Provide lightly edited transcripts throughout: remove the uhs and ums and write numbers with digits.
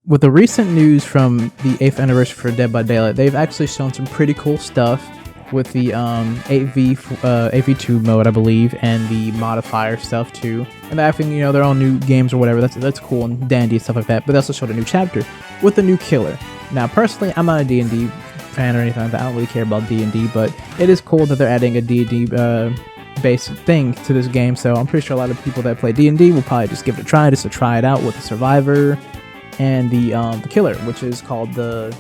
With the recent news from the 8th anniversary for Dead by Daylight, they've actually shown some pretty cool stuff with the 8v2 mode, I believe, and the modifier stuff too. And they're having, their own new games or whatever. That's cool and dandy and stuff like that. But they also showed a new chapter with a new killer. Now, personally, I'm not a D&D fan or anything like that. I don't really care about D&D, but it is cool that they're adding a D&D based thing to this game. So I'm pretty sure a lot of people that play D&D will probably just give it a try, just to try it out with the Survivor and the killer, which is called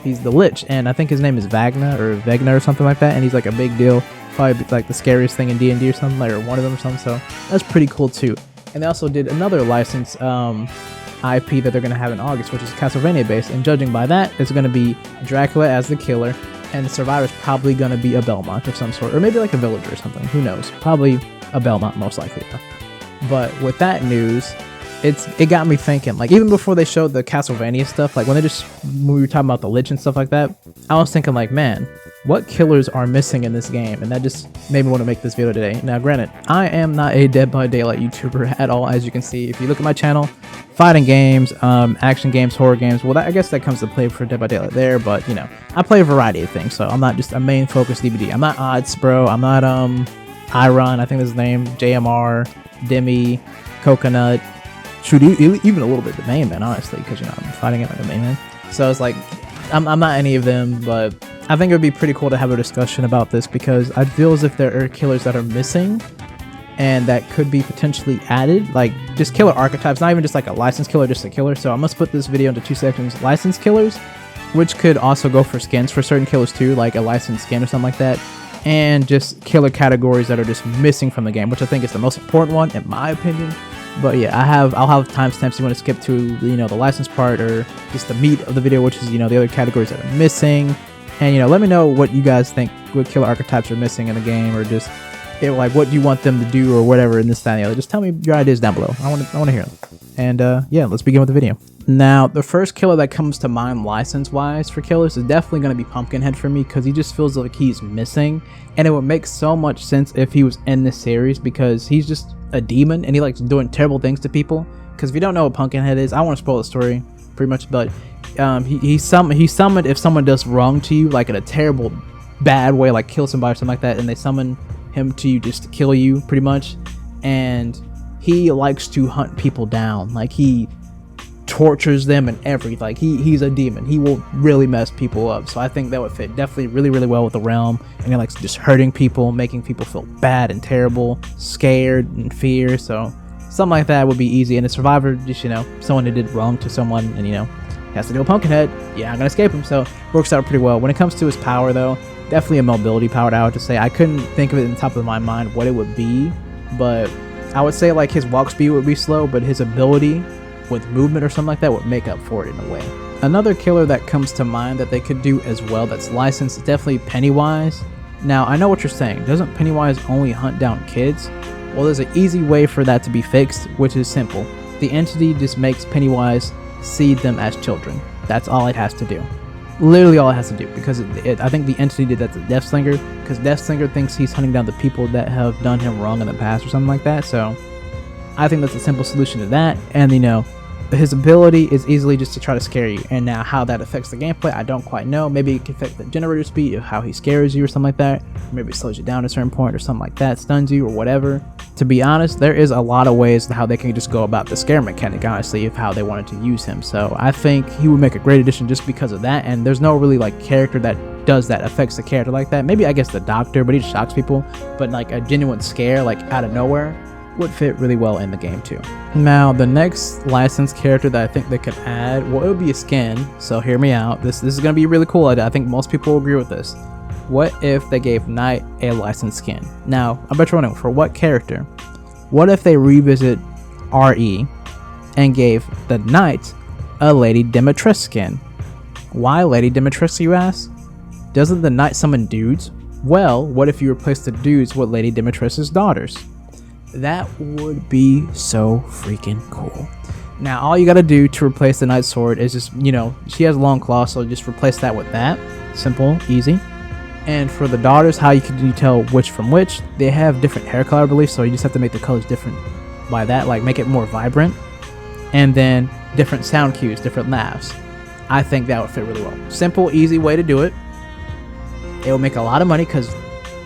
he's the Lich, and I think his name is Vagna or something like that, and he's like a big deal, probably like the scariest thing in D&D or something, like, or one of them or something. So that's pretty cool too. And they also did another licensed IP that they're gonna have in August, which is Castlevania based, and judging by that, it's gonna be Dracula as the killer, and the survivor's probably gonna be a Belmont of some sort, or maybe like a villager or something, who knows, probably a Belmont most likely though. But with that news, it got me thinking, like, even before they showed the Castlevania stuff, like when we were talking about the Lich and stuff like that, I was thinking like, man, what killers are missing in this game? And that just made me want to make this video today. Now granted, I am not a Dead by Daylight YouTuber at all, as you can see. If you look at my channel, fighting games, action games, horror games, well, I guess that comes to play for Dead by Daylight there, but I play a variety of things, so I'm not just a main focus DBD. I'm not Odds Bro, I'm not Iron, I think that's his name, JMR, Demi, Coconut, shoot, even a little bit the main man, honestly, because I'm fighting it like the main man. So it's like I'm not any of them, but I think it would be pretty cool to have a discussion about this, because I feel as if there are killers that are missing and that could be potentially added, like just killer archetypes, not even just like a licensed killer, just a killer. So I must split this video into 2 sections: licensed killers, which could also go for skins for certain killers too, like a licensed skin or something like that, and just killer categories that are just missing from the game, which I think is the most important one in my opinion. But yeah, I'll have timestamps if you want to skip to the license part, or just the meat of the video, which is the other categories that are missing. And let me know what you guys think, what killer archetypes are missing in the game, or just like what you want them to do or whatever in this, that, and the other. Just tell me your ideas down below. I want to hear them. And yeah, let's begin with the video. Now, the first killer that comes to mind license-wise for killers is definitely going to be Pumpkinhead for me, because he just feels like he's missing, and it would make so much sense if he was in this series, because he's just a demon and he likes doing terrible things to people. Because if you don't know what Pumpkinhead is, I don't want to spoil the story pretty much, but he's summoned if someone does wrong to you, like in a terrible bad way, like kill somebody or something like that, and they summon him to you just to kill you pretty much. And he likes to hunt people down, like he tortures them and everything. Like he's a demon, he will really mess people up. So I think that would fit definitely really well with the realm. And he likes just hurting people, making people feel bad and terrible, scared and fear. So something like that would be easy. And a survivor, just someone who did wrong to someone and has to deal with Pumpkinhead, yeah, I'm gonna escape him. So works out pretty well. When it comes to his power though, definitely a mobility power, I would just say. I couldn't think of it in the top of my mind what it would be, but I would say like his walk speed would be slow, but his ability with movement or something like that would make up for it in a way. Another killer that comes to mind that they could do as well that's licensed is definitely Pennywise. Now, I know what you're saying. Doesn't Pennywise only hunt down kids? Well, there's an easy way for that to be fixed, which is simple. The entity just makes Pennywise see them as children. That's all it has to do. Literally all it has to do, because I think the entity did that to Deathslinger, because Deathslinger thinks he's hunting down the people that have done him wrong in the past or something like that. So I think that's a simple solution to that. And his ability is easily just to try to scare you. And now how that affects the gameplay, I don't quite know. Maybe it can affect the generator speed of how he scares you or something like that. Maybe it slows you down at a certain point or something like that, stuns you or whatever. To be honest, there is a lot of ways how they can just go about the scare mechanic, honestly, of how they wanted to use him. So I think he would make a great addition just because of that. And there's no really like character that does that, affects the character like that. Maybe I guess the Doctor, but he just shocks people. But like a genuine scare like out of nowhere would fit really well in the game too. Now, the next licensed character that I think they could add, well, it would be a skin. So hear me out. This is gonna be really cool. I think most people will agree with this. What if they gave Knight a licensed skin? Now, I bet you're wondering, for what character? What if they revisit RE and gave the Knight a Lady Demetress skin? Why Lady Demetress, you ask? Doesn't the Knight summon dudes? Well, what if you replace the dudes with Lady Demetress's daughters? That would be so freaking cool. Now, all you gotta do to replace the Knight's sword is just, she has long claws, so just replace that with that. Simple, easy. And for the daughters, how can you tell which from which? They have different hair color, I believe, so you just have to make the colors different by that, like make it more vibrant. And then different sound cues, different laughs. I think that would fit really well. Simple, easy way to do it. It will make a lot of money because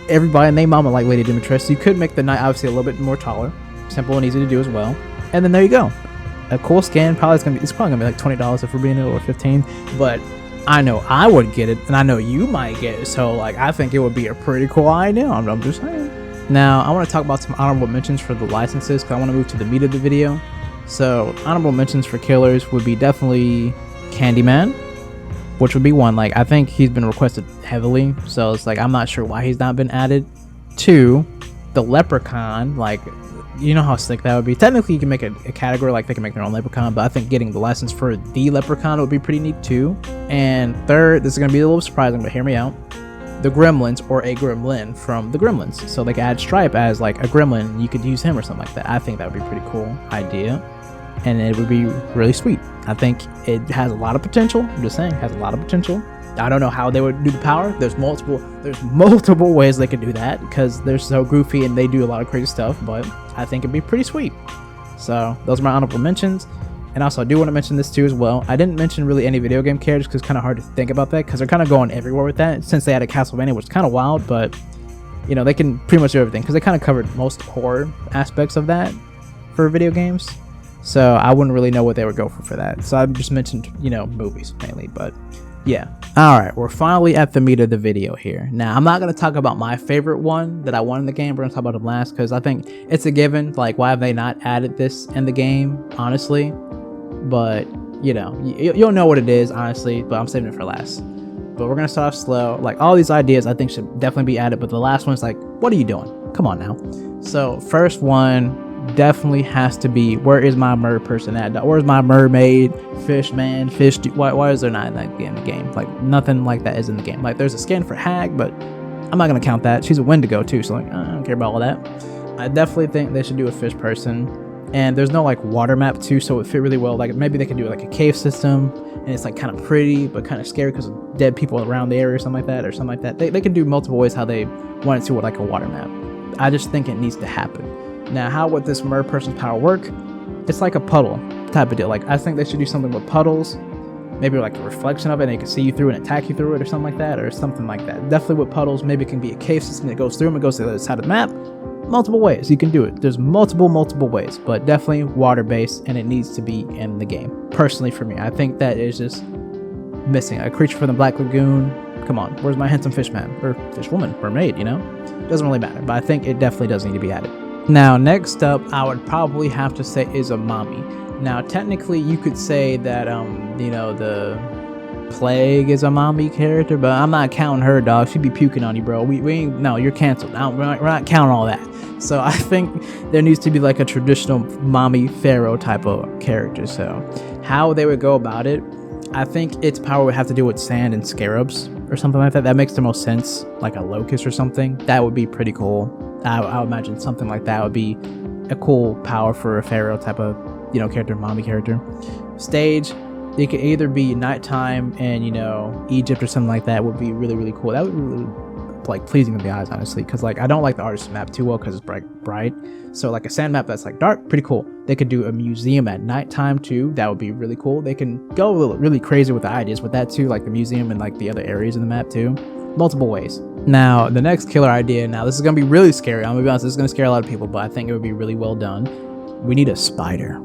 everybody and their mama like Lady Dimitrescu. You could make the knight obviously a little bit more taller. Simple and easy to do as well. And then there you go. A cool skin. It's probably gonna be like $20 if we're being it, or $15. But I know I would get it, and I know you might get it. So like, I think it would be a pretty cool idea. I'm just saying. Now I want to talk about some honorable mentions for the licenses because I want to move to the meat of the video. So honorable mentions for killers would be definitely Candyman, which would be one. Like, I think he's been requested heavily, so it's like I'm not sure why he's not been added. 2, the Leprechaun. Like, you know how sick that would be. Technically, you can make a category, like they can make their own Leprechaun, but I think getting the license for the Leprechaun would be pretty neat too. And 3rd, this is gonna be a little surprising, but hear me out. The Gremlins, or a Gremlin from the Gremlins. So they could add Stripe as like a Gremlin. You could use him or something like that. I think that would be a pretty cool idea, and it would be really sweet. I think it has a lot of potential. I'm just saying, it has a lot of potential. I don't know how they would do the power. There's multiple ways they could do that because they're so goofy and they do a lot of crazy stuff, but I think it'd be pretty sweet. So those are my honorable mentions. And also, I do want to mention this too as well. I didn't mention really any video game characters because it's kind of hard to think about that because they're kind of going everywhere with that since they had a Castlevania, which is kind of wild, but you know, they can pretty much do everything because they kind of covered most horror aspects of that for video games. So I wouldn't really know what they would go for that. So I just mentioned, you know, movies mainly, but yeah. All right, we're finally at the meat of the video here. Now, I'm not going to talk about my favorite one that I won in the game. We're going to talk about them last because I think it's a given. Like, why have they not added this in the game, honestly? But, you know, you'll know what it is, honestly, but I'm saving it for last. But we're going to start off slow. Like, all these ideas I think should definitely be added, but the last one's like, what are you doing? Come on now. So, first one definitely has to be, where is my mer person at? Where's my mermaid, fish man, fish dude? Why is there not in the game? Like, nothing like that is in the game. Like, there's a skin for Hag, but I'm not going to count that. She's a Wendigo, too, so like, I don't care about all that. I definitely think they should do a fish person. And there's no like water map too, so it fit really well. Like, maybe they could do like a cave system, and it's like kind of pretty but kind of scary because of dead people around the area or something like that. They can do multiple ways how they want it to with like a water map. I just think it needs to happen. Now, how would this mer person's power work? It's like a puddle type of deal. Like, I think they should do something with puddles, maybe like a reflection of it, and they can see you through and attack you through it or something like that, or something like that. Definitely with puddles. Maybe it can be a cave system that goes through them and goes to the other side of the map. Multiple ways you can do it. There's multiple ways, but definitely water based, and it needs to be in the game. Personally, for me, I think that is just missing. A creature from the Black Lagoon. Come on, where's my handsome fishman or fishwoman, mermaid? You know, doesn't really matter, but I think it definitely does need to be added. Now, next up, I would probably have to say is a mommy. Now, technically, you could say that you know, the Plague is a mommy character, but I'm not counting her, dog. She'd be puking on you, bro. We ain't, no, you're canceled. No, we're not counting all that. So I think there needs to be like a traditional mommy pharaoh type of character. So how they would go about it, I think its power would have to do with sand and scarabs or something like that. That makes the most sense. Like a locust or something. That would be pretty cool. I would imagine something like that would be a cool power for a pharaoh type of, you know, character, mommy character. Stage, it could either be nighttime and, you know, Egypt or something like that would be really, really cool. That would be really, like, pleasing to the eyes, honestly, because, like, I don't like the artist map too well because it's bright. So, like, a sand map that's, like, dark, pretty cool. They could do a museum at nighttime, too. That would be really cool. They can go a little, really crazy with the ideas with that, too, like the museum and, like, the other areas in the map, too. Multiple ways. Now, the next killer idea, now, this is going to be really scary. I'm going to be honest, this is going to scare a lot of people, but I think it would be really well done. We need a spider.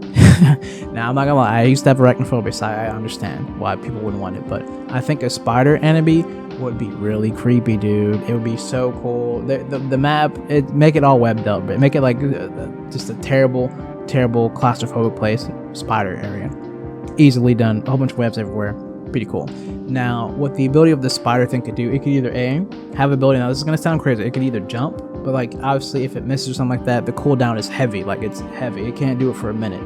Now, I'm not gonna lie, I used to have arachnophobia, so I understand why people wouldn't want it, but I think a spider enemy would be really creepy, dude. It would be so cool. The map, make it all webbed up, but make it like just a terrible claustrophobic place. Spider area, easily done. A whole bunch of webs everywhere. Pretty cool. Now, what the ability of the spider thing could do, it could either have ability. Now, this is gonna sound crazy. It could either jump, but like obviously if it misses or something like that, the cooldown is heavy. Like, it's heavy. It can't do it for a minute.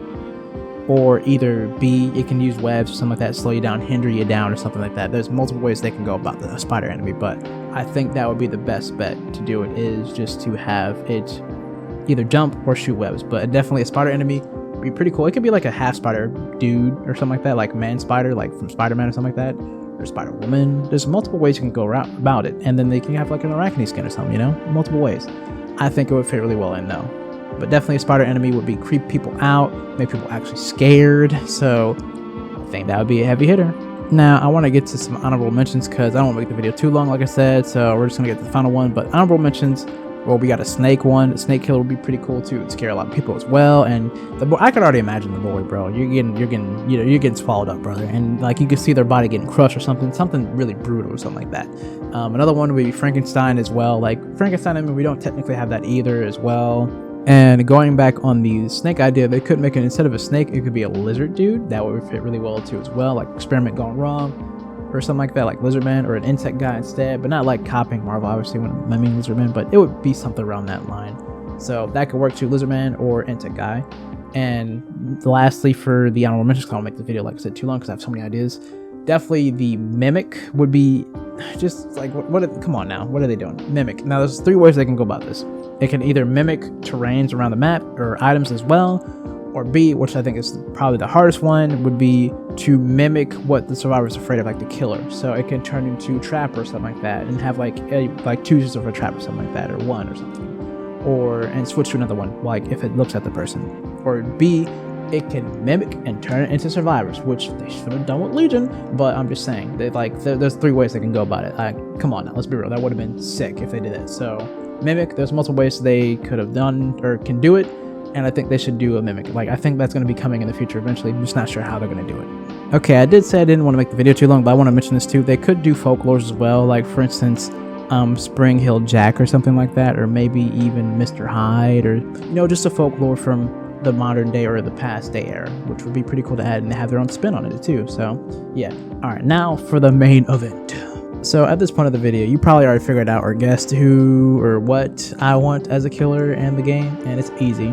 Or either B, it can use webs or something like that, slow you down, hinder you down, or something like that. There's multiple ways they can go about the spider enemy, but I think that would be the best bet to do it, is just to have it either jump or shoot webs. But definitely a spider enemy would be pretty cool. It could be like a half spider dude or something like that, like man spider, like from Spider-Man or something like that, or Spider Woman. There's multiple ways you can go about it, and then they can have like an arachne skin or something, you know, multiple ways. I think it would fit really well in though. But definitely a spider enemy would be creep people out, make people actually scared. So I think that would be a heavy hitter. Now, I want to get to some honorable mentions because I don't want to make the video too long, like I said, so we're just going to get to the final one. But honorable mentions, well, we got a snake one. The snake killer would be pretty cool too. It'd scare a lot of people as well. And the boy, I could already imagine the boy, bro. You're getting swallowed up, brother. And like you can see their body getting crushed or something really brutal or something like that. Another one would be Frankenstein as well. Like Frankenstein, I mean, we don't technically have that either as well. And going back on the snake idea, they could make it, instead of a snake, it could be a lizard dude. That would fit really well too as well, like experiment gone wrong or something like that, like Lizardman, or an insect guy instead, but not like copying Marvel, obviously, when I mean Lizardman, but it would be something around that line. So that could work too, Lizardman or insect guy. And lastly, for the honorable mentions, I don't make the video, like I said, too long because I have so many ideas. Definitely the mimic would be just like, come on now, what are they doing? Mimic. Now there's 3 ways they can go about this. It can either mimic terrains around the map or items as well, or B, which I think is probably the hardest one, would be to mimic what the survivor is afraid of, like the killer. So it can turn into a trap or something like that, and have like 2 uses of a trap or something like that, or 1 or something, and switch to another one, like if it looks at the person. Or B, it can mimic and turn it into survivors, which they should have done with Legion, but I'm just saying, there's 3 ways they can go about it. Come on now, let's be real, that would have been sick if they did that. So mimic, there's multiple ways they could have done or can do it, and I think they should do a mimic. Like, I think that's going to be coming in the future eventually. I'm just not sure how they're going to do it. Okay, I did say I didn't want to make the video too long, but I want to mention this too. They could do folklores as well, like for instance, Spring Hill Jack or something like that, or maybe even Mr. Hyde, or just a folklore from the modern day or the past day era, which would be pretty cool to add, and they have their own spin on it too. So yeah, all right, now for the main event. So at this point of the video, you probably already figured out or guessed who or what I want as a killer in the game, and it's easy,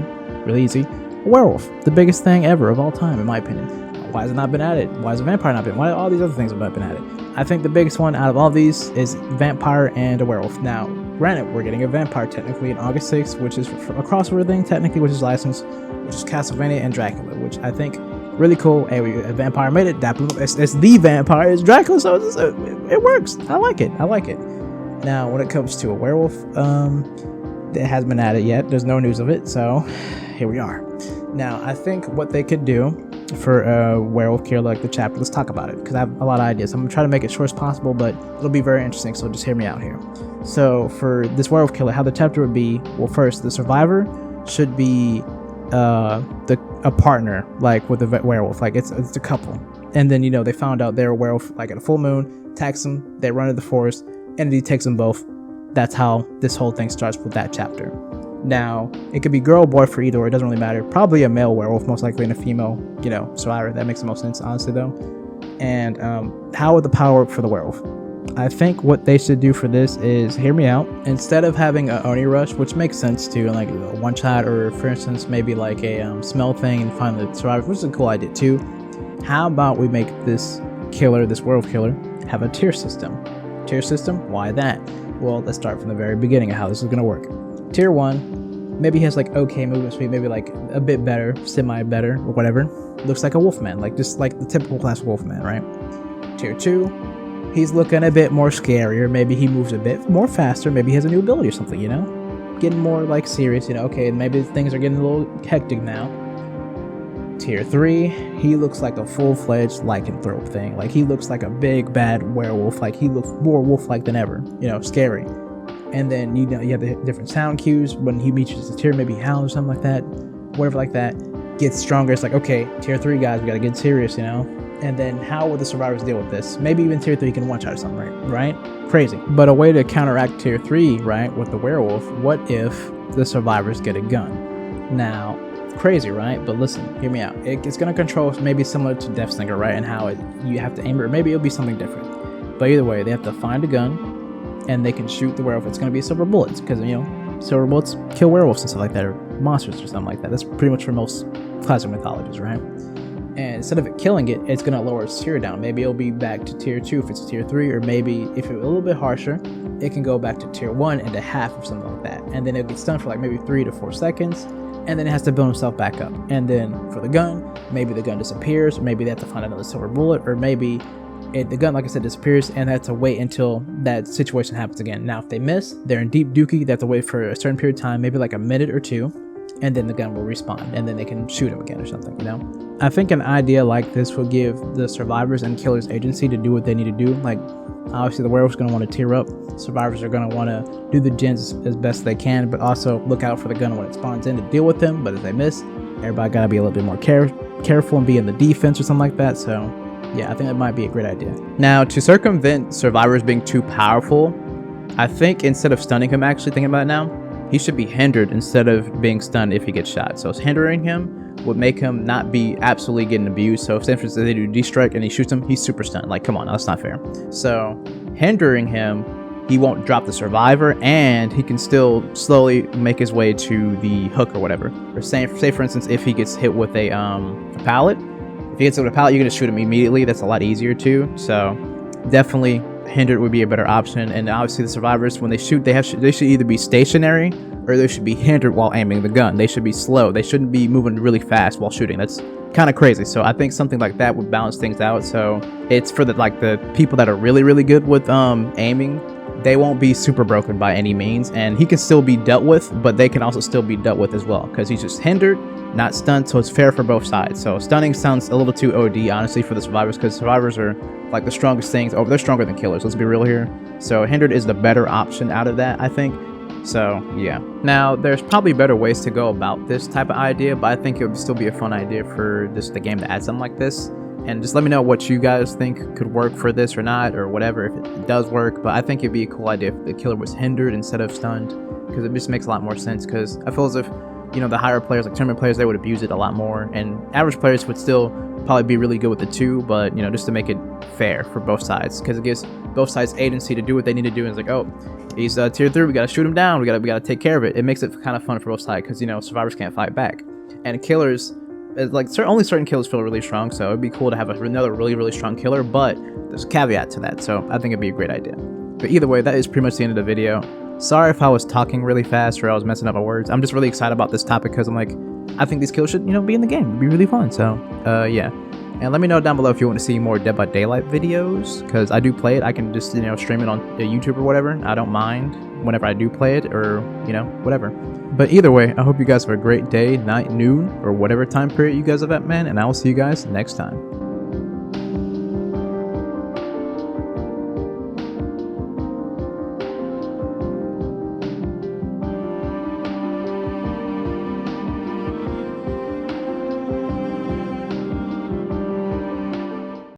really easy. A werewolf, the biggest thing ever of all time, in my opinion. Why has it not been added? Why has a vampire not been? Why all these other things have not been added? I think the biggest one out of all these is vampire and a werewolf. Now, granted, we're getting a vampire technically in August 6th, which is a crossover thing technically, which is licensed, which is Castlevania and Dracula, which I think really cool. Hey, a vampire made it. It's the vampire. It's Dracula, so it works. I like it. Now, when it comes to a werewolf, it hasn't been added yet. There's no news of it, so here we are. Now, I think what they could do for a werewolf killer like the chapter, let's talk about it, because I have a lot of ideas. I'm going to try to make it short as possible, but it'll be very interesting, so just hear me out here. So, for this werewolf killer, how the chapter would be, well, first, the survivor should be a partner, like with a werewolf, like it's a couple, and then they found out they're a werewolf like at a full moon, attacks them, they run into the forest, entity takes them both. That's how this whole thing starts with that chapter. Now it could be girl or boy for either, or it doesn't really matter. Probably a male werewolf, most likely, and a female survivor. That makes the most sense, honestly, though. And how would the power work for the werewolf? I think what they should do for this is, hear me out, instead of having a Oni rush, which makes sense too, like a one shot, or for instance maybe like a smell thing and find the survivor, which is a cool idea too. How about we make this killer, this werewolf killer, have a tier system? Why that? Well, let's start from the very beginning of how this is going to work. Tier 1, maybe he has like okay movement speed, maybe like a bit better, semi better, or whatever. Looks like a wolfman, like just like the typical class wolfman, right? Tier 2, he's looking a bit more scarier. Maybe he moves a bit more faster. Maybe he has a new ability or something, Getting more like serious, okay, maybe things are getting a little hectic now. Tier 3, he looks like a full-fledged lycanthrope thing. Like he looks like a big bad werewolf. Like he looks more wolf-like than ever, scary. And then you have the different sound cues when he reaches the tier, maybe he howls or something like that, whatever like that. Gets stronger. It's like, okay, tier 3 guys, we gotta get serious, And then how would the survivors deal with this? Maybe even tier 3 can one-shot or something, right? Crazy. But a way to counteract tier 3, right, with the werewolf, what if the survivors get a gun? Now, crazy, right? But listen, hear me out. It's going to control maybe similar to Death Slinger, right? And how you have to aim it, or maybe it'll be something different. But either way, they have to find a gun, and they can shoot the werewolf. It's going to be silver bullets, because, silver bullets kill werewolves and stuff like that, or monsters or something like that. That's pretty much for most classic mythologies, right? And instead of it killing it, it's going to lower its tier down. Maybe it'll be back to tier 2 if it's tier 3, or maybe if it's a little bit harsher, it can go back to tier 1 and a half or something like that. And then it'll get stunned for like maybe 3 to 4 seconds, and then it has to build himself back up. And then for the gun, maybe the gun disappears, or maybe they have to find another silver bullet, or maybe the gun, like I said, disappears, and they have to wait until that situation happens again. Now, if they miss, they're in deep dookie. They have to wait for a certain period of time, maybe like a minute or 2, and then the gun will respawn, and then they can shoot him again or something, I think an idea like this will give the survivors and killers agency to do what they need to do. Like, obviously the werewolf's going to want to tear up. Survivors are going to want to do the gens as best they can, but also look out for the gun when it spawns in to deal with them. But if they miss, everybody got to be a little bit more careful and be in the defense or something like that. So yeah, I think that might be a great idea. Now, to circumvent survivors being too powerful, I think instead of stunning him, actually thinking about it now, he should be hindered instead of being stunned if he gets shot. So hindering him would make him not be absolutely getting abused. So if, for instance, they do D-strike and he shoots him, he's super stunned. Like, come on, that's not fair. So hindering him, he won't drop the survivor, and he can still slowly make his way to the hook or whatever. Or say for instance, if he gets hit with a pallet, if he gets hit with a pallet, you can just shoot him immediately. That's a lot easier too. So definitely hindered would be a better option. And obviously the survivors, when they shoot, they should either be stationary or they should be hindered while aiming the gun. They should be slow. They shouldn't be moving really fast while shooting. That's kind of crazy. So I think something like that would balance things out. So it's for the people that are really good with aiming. They won't be super broken by any means, and he can still be dealt with, but they can also still be dealt with as well, because he's just hindered, not stunned. So it's fair for both sides. So stunning sounds a little too OD, honestly, for the survivors, because survivors are like the strongest things. Oh, they're stronger than killers, let's be real here. So hindered is the better option out of that, I think. So yeah, now there's probably better ways to go about this type of idea, but I think it would still be a fun idea for the game to add something like this. And just let me know what you guys think could work for this or not, or whatever, if it does work. But I think it'd be a cool idea if the killer was hindered instead of stunned, because it just makes a lot more sense. Because I feel as if, you know, the higher players, like tournament players, they would abuse it a lot more, and average players would still probably be really good with the two, but, you know, just to make it fair for both sides, because it gives both sides agency to do what they need to do. And it's like, oh, he's tier 3, we gotta shoot him down, we gotta take care of it. It makes it kind of fun for both sides, because, you know, survivors can't fight back, and killers, like, only certain killers feel really strong. So it'd be cool to have another really strong killer, but there's a caveat to that. So I think it'd be a great idea. But either way, that is pretty much the end of the video. Sorry if I was talking really fast or I was messing up my words. I'm just really excited about this topic because I'm like, I think these killers should, you know, be in the game. It'd be really fun. So yeah, and let me know down below if you want to see more Dead by Daylight videos, because I do play it. I can just, you know, stream it on YouTube or whatever. I don't mind whenever I do play it, or, you know, whatever. But either way, I hope you guys have a great day, night, noon, or whatever time period you guys have at, man, and I will see you guys next time.